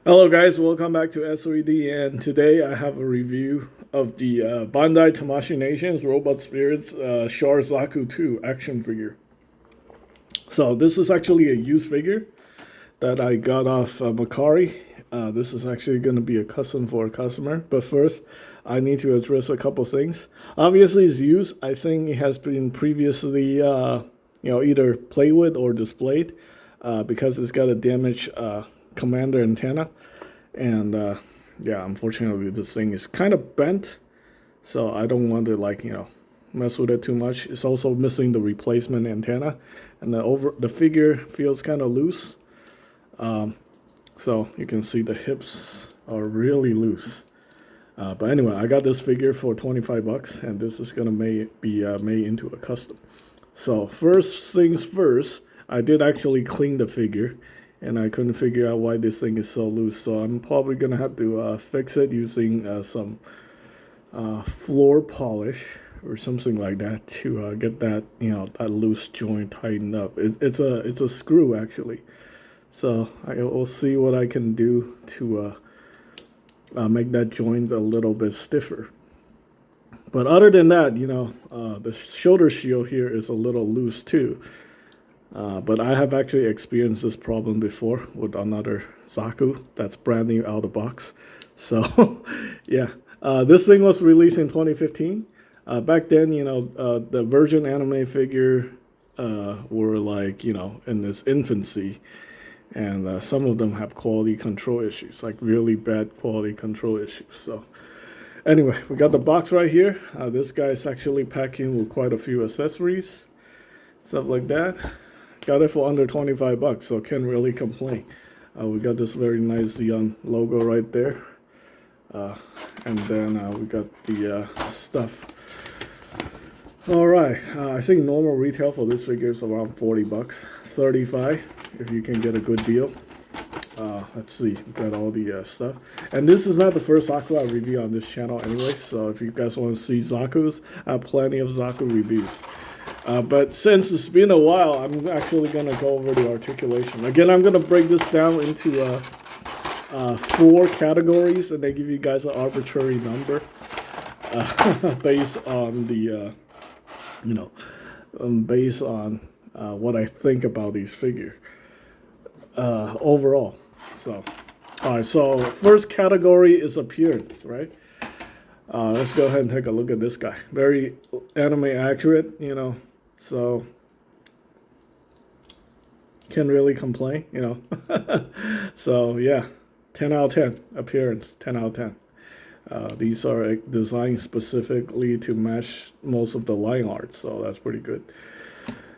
Hello guys, welcome back to S3D, and today I have a review of the Bandai Tamashii Nations Robot Spirits Char Zaku 2 action figure. So this is actually a used figure that I got off Macari. This is actually going to be a custom for a customer, but first I need to address a couple things. Obviously it's used. I think it has been previously either played with or displayed because it's got a damaged commander antenna, and yeah, unfortunately this thing is kind of bent, so I don't want to mess with it too much. It's also missing the replacement antenna, and the figure feels kind of loose, so you can see the hips are really loose. But anyway, I got this figure for 25 bucks, and this is gonna be made into a custom. So first things first, I did actually clean the figure, and I couldn't figure out why this thing is so loose. So I'm probably gonna have to fix it using some floor polish or something like that to get that that loose joint tightened up. It's a screw actually. So I will see what I can do to make that joint a little bit stiffer. But other than that, the shoulder shield here is a little loose too. But I have actually experienced this problem before with another Zaku that's brand new out of the box. So, yeah, this thing was released in 2015. Back then, the Virgin anime figure were like, in this infancy. And some of them have quality control issues, like really bad quality control issues. So, anyway, we got the box right here. This guy is actually packing with quite a few accessories, stuff like that. Got it for under 25 bucks, so can't really complain. We got this very nice Xeon logo right there. And then we got the stuff. Alright, I think normal retail for this figure is around 40 bucks. 35 if you can get a good deal. Let's see, we got all the stuff. And this is not the first Zaku I review on this channel anyway, so if you guys want to see Zakus, I have plenty of Zaku reviews. But since it's been a while, I'm actually going to go over the articulation. Again, I'm going to break this down into 4 categories, and they give you guys an arbitrary number based on the, based on what I think about these figures overall. So, all right, so first category is appearance, right? Let's go ahead and take a look at this guy. Very anime accurate, so can't really complain, So yeah, 10 out of 10 appearance, 10 out of 10. These are designed specifically to match most of the line art, so that's pretty good.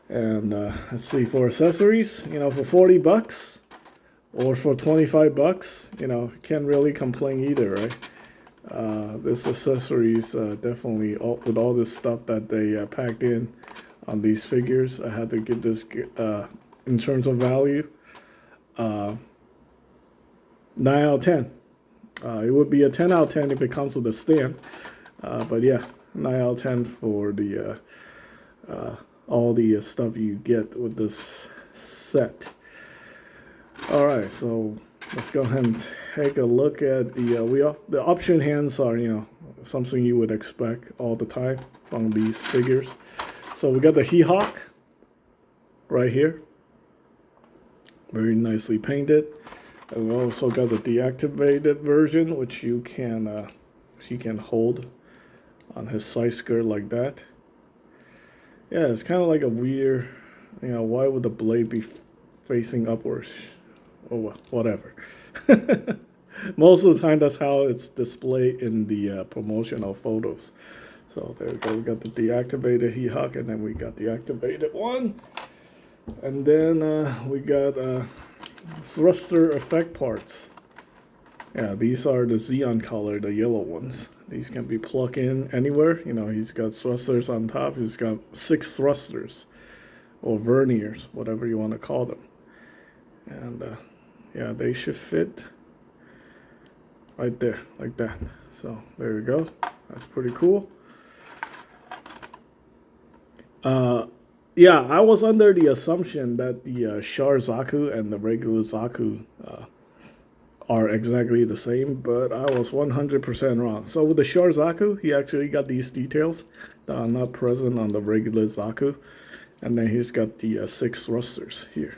And let's see, for accessories, for 40 bucks or for 25 bucks, can't really complain either, right? This accessories definitely, with all this stuff that they packed in on these figures, I had to give this, in terms of value, 9 out of 10. It would be a 10 out of 10 if it comes with a stand, but yeah, 9 out of 10 for the all the stuff you get with this set. All right, so let's go ahead and take a look at the option hands are, something you would expect all the time from these figures. So we got the He-Hawk right here, very nicely painted. And we also got the deactivated version, which he can hold on his side skirt like that. Yeah, it's kind of like a weird, why would the blade be facing upwards? Oh, well, whatever. Most of the time, that's how it's displayed in the promotional photos. So there we go. We got the deactivated He-Hawk, and then we got the activated one. And then we got thruster effect parts. Yeah, these are the Xeon color, the yellow ones. These can be plugged in anywhere. He's got thrusters on top. He's got 6 thrusters, or verniers, whatever you want to call them. And yeah, they should fit right there, like that. So there we go. That's pretty cool. Yeah, I was under the assumption that the Char Zaku and the regular Zaku are exactly the same, but I was 100% wrong. So with the Char Zaku, he actually got these details that are not present on the regular Zaku. And then he's got the 6 thrusters here.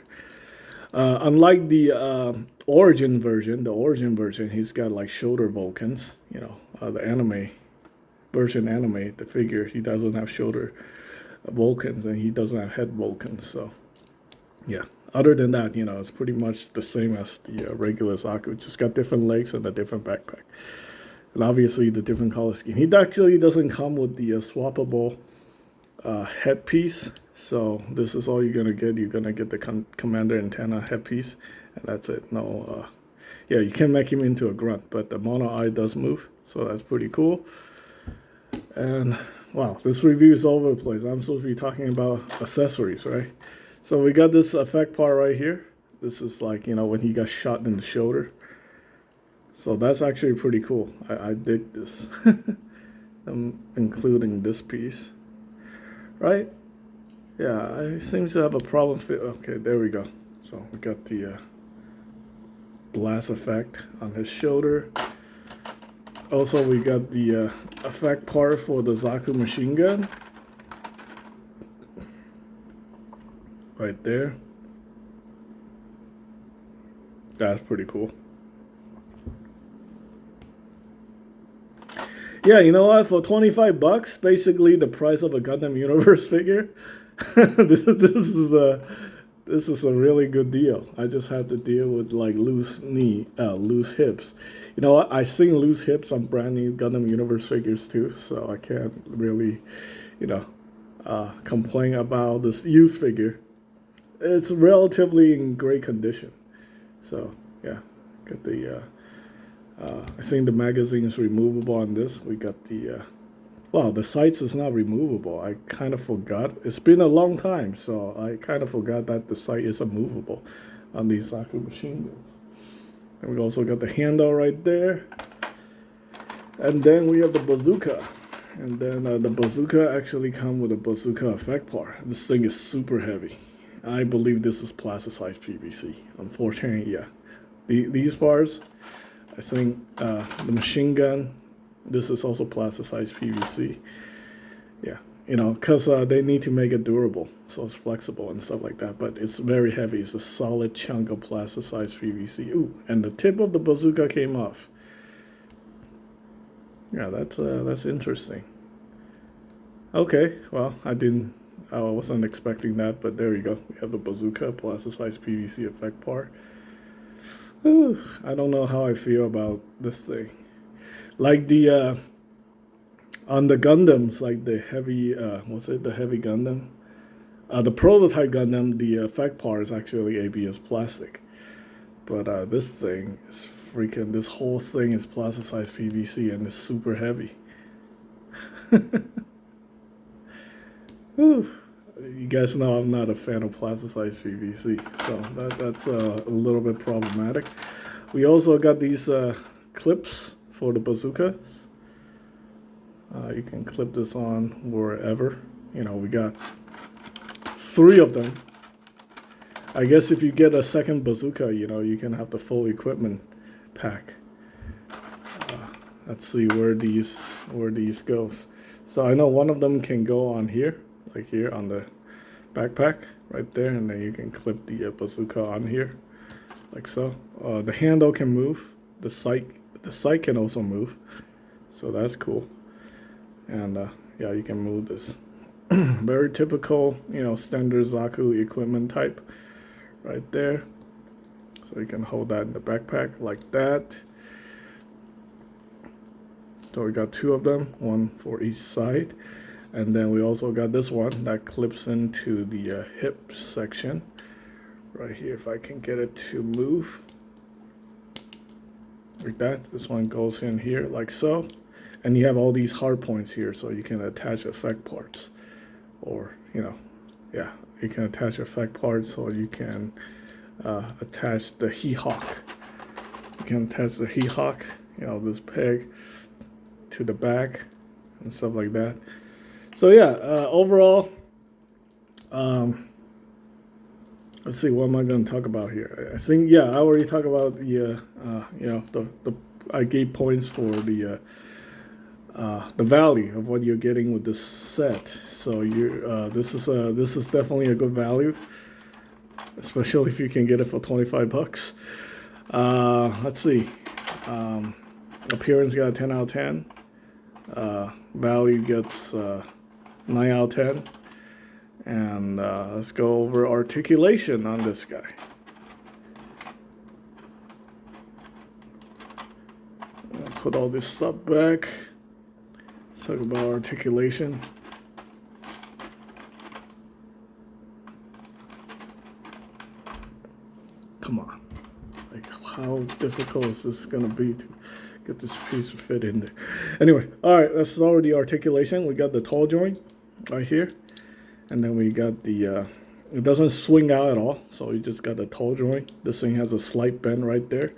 Unlike the origin version, he's got like shoulder Vulcans. You know, the anime version, the figure, he doesn't have shoulder Vulcans and he doesn't have head Vulcans. So, yeah. Other than that, you know, it's pretty much the same as the regular Zaku. Just got different legs and a different backpack. And obviously the different color scheme. He actually doesn't come with the swappable headpiece. So this is all you're going to get. You're going to get the commander antenna headpiece. And that's it. No, yeah, you can make him into a grunt. But the mono eye does move. So that's pretty cool. And, wow, this review is all over the place. I'm supposed to be talking about accessories, right? So we got this effect part right here. This is like, you know, when he got shot in the shoulder. So that's actually pretty cool. I dig this. I'm including this piece. Right? Yeah, I seem to have a problem. Okay, there we go. So we got the blast effect on his shoulder. Also, we got the effect part for the Zaku machine gun. Right there. That's pretty cool. Yeah, you know what? For $25, basically the price of a Gundam Universe figure, this is a really good deal. I just had to deal with like loose hips. You know what? I've seen loose hips on brand new Gundam Universe figures too, so I can't really, you know, complain about this used figure. It's relatively in great condition. So yeah, got the. I think the magazine is removable on this. We got the. Wow, the sights is not removable. I kind of forgot. It's been a long time, so I kind of forgot that the sight isn't movable on these Zaku machine guns. And we also got the handle right there. And then we have the bazooka. And then the bazooka actually comes with a bazooka effect part. This thing is super heavy. I believe this is plasticized PVC. Unfortunately, yeah. These parts, I think the machine gun, this is also plasticized PVC. Yeah, you know, because they need to make it durable, so it's flexible and stuff like that. But it's very heavy. It's a solid chunk of plasticized PVC. Ooh, and the tip of the bazooka came off. Yeah, that's interesting. Okay, well, I wasn't expecting that, but there you go. We have the bazooka, plasticized PVC effect part. Ooh, I don't know how I feel about this thing. Like the on the Gundams, like the heavy, the heavy Gundam? The prototype Gundam, the effect part is actually ABS plastic. But this thing is freaking, this whole thing is plasticized PVC and it's super heavy. Whew. You guys know I'm not a fan of plasticized PVC, so that's a little bit problematic. We also got these clips for the bazookas. You can clip this on wherever. You know, we got 3 of them. I guess if you get a second bazooka, you know, you can have the full equipment pack. Let's see where these goes. So I know one of them can go on here, like here on the backpack right there, and then you can clip the bazooka on here, like so. The handle can move. The sight can also move, so that's cool. And yeah, you can move this. Very typical, you know, standard Zaku equipment type, right there. So you can hold that in the backpack like that. So we got 2 of them, 1 for each side. And then we also got this one that clips into the hip section. Right here, if I can get it to move. Like that. This one goes in here like so. And you have all these hard points here, so you can attach effect parts. Or, you know, yeah, you can attach effect parts, or you can attach the He-Hawk. You can attach the He-Hawk, you know, this peg to the back and stuff like that. So yeah, overall, let's see, what am I going to talk about here? I think, yeah, I already talked about the, you know, I gave points for the value of what you're getting with this set. So this is definitely a good value, especially if you can get it for 25 bucks. Let's see, appearance got a 10 out of 10. Value gets 9 out of 10. And let's go over articulation on this guy. Put all this stuff back. Let's talk about articulation. Come on. Like, how difficult is this going to be to get this piece to fit in there? Anyway, all right, let's start with the articulation. We got the tall joint right here. And then we got the, it doesn't swing out at all, so you just got a tall joint. This thing has a slight bend right there.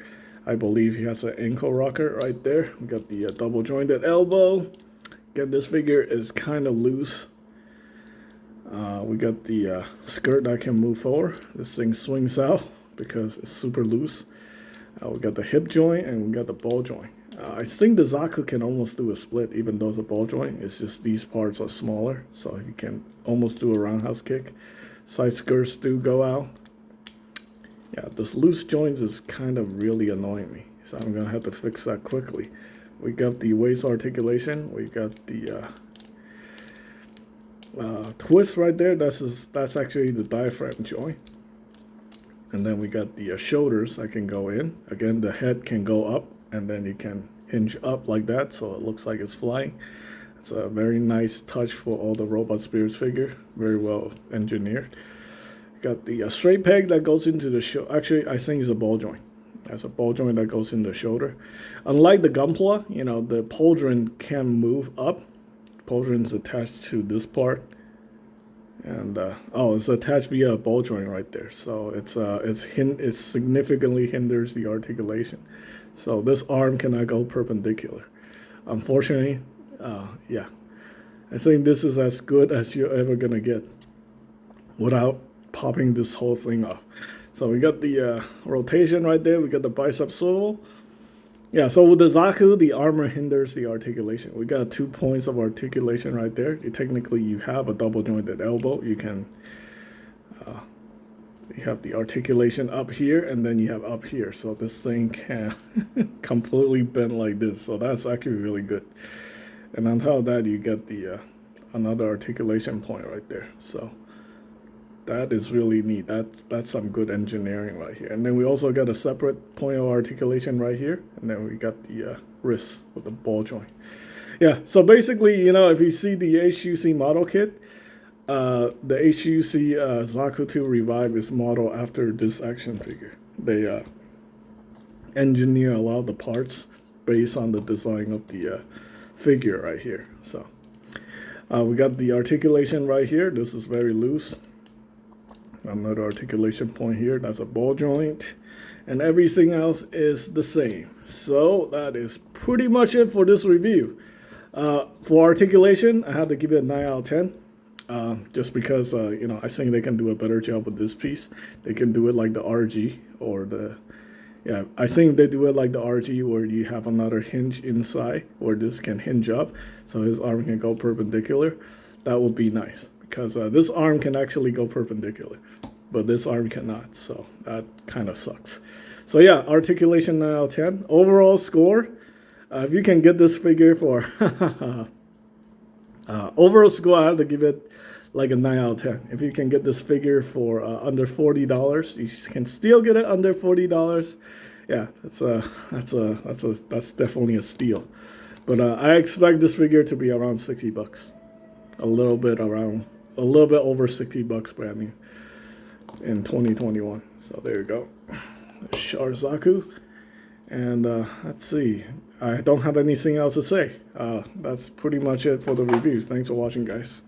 I believe he has an ankle rocker right there. We got the double jointed elbow. Again, this figure is kind of loose. We got the skirt that can move forward. This thing swings out because it's super loose. We got the hip joint and we got the ball joint. I think the Zaku can almost do a split, even though it's a ball joint. It's just these parts are smaller, so you can almost do a roundhouse kick. Side skirts do go out. Yeah, this loose joints is kind of really annoying me, so I'm gonna have to fix that quickly. We got the waist articulation. We got the twist right there. That's actually the diaphragm joint. And then we got the shoulders that can go in. Again, the head can go up, and then you can hinge up like that, so it looks like it's flying. It's a very nice touch for all the Robot Spirits figure. Very well engineered. Got the straight peg that goes into the shoulder. Actually, I think it's a ball joint. That's a ball joint that goes in the shoulder. Unlike the Gunpla, you know, the pauldron can move up. Pauldron is attached to this part. And it's attached via a ball joint right there, so it significantly hinders the articulation. So this arm cannot go perpendicular. Unfortunately, yeah, I think this is as good as you're ever gonna get without popping this whole thing off. So we got the rotation right there. We got the bicep swivel. Yeah, so with the Zaku, the armor hinders the articulation. We got 2 points of articulation right there. Technically, you have a double jointed elbow. You can, you have the articulation up here, and then you have up here. So this thing can completely bend like this. So that's actually really good. And on top of that, you get the another articulation point right there. So that is really neat. That's some good engineering right here. And then we also got a separate point of articulation right here. And then we got the wrist with the ball joint. Yeah, so basically, you know, if you see the HUC model kit, the HUC Zaku 2 Revive is modeled after this action figure. They engineer a lot of the parts based on the design of the figure right here. So we got the articulation right here. This is very loose. Another articulation point here. That's a ball joint. And everything else is the same. So that is pretty much it for this review. For articulation, I had to give it a 9 out of 10. Just because, you know, I think they can do a better job with this piece. They can do it like the RG or the... Yeah, I think they do it like the RG where you have another hinge inside where this can hinge up. So his arm can go perpendicular. That would be nice. Because this arm can actually go perpendicular, but this arm cannot, so that kind of sucks. So yeah, articulation 9 out of 10. Overall score, if you can get this figure for overall score, I have to give it like a 9 out of 10. If you can get this figure for under $40, you can still get it under $40. Yeah, that's definitely a steal. But I expect this figure to be around 60 bucks, a little bit over 60 bucks brand new in 2021. So there you go. Char Zaku. And let's see. I don't have anything else to say. That's pretty much it for the reviews. Thanks for watching, guys.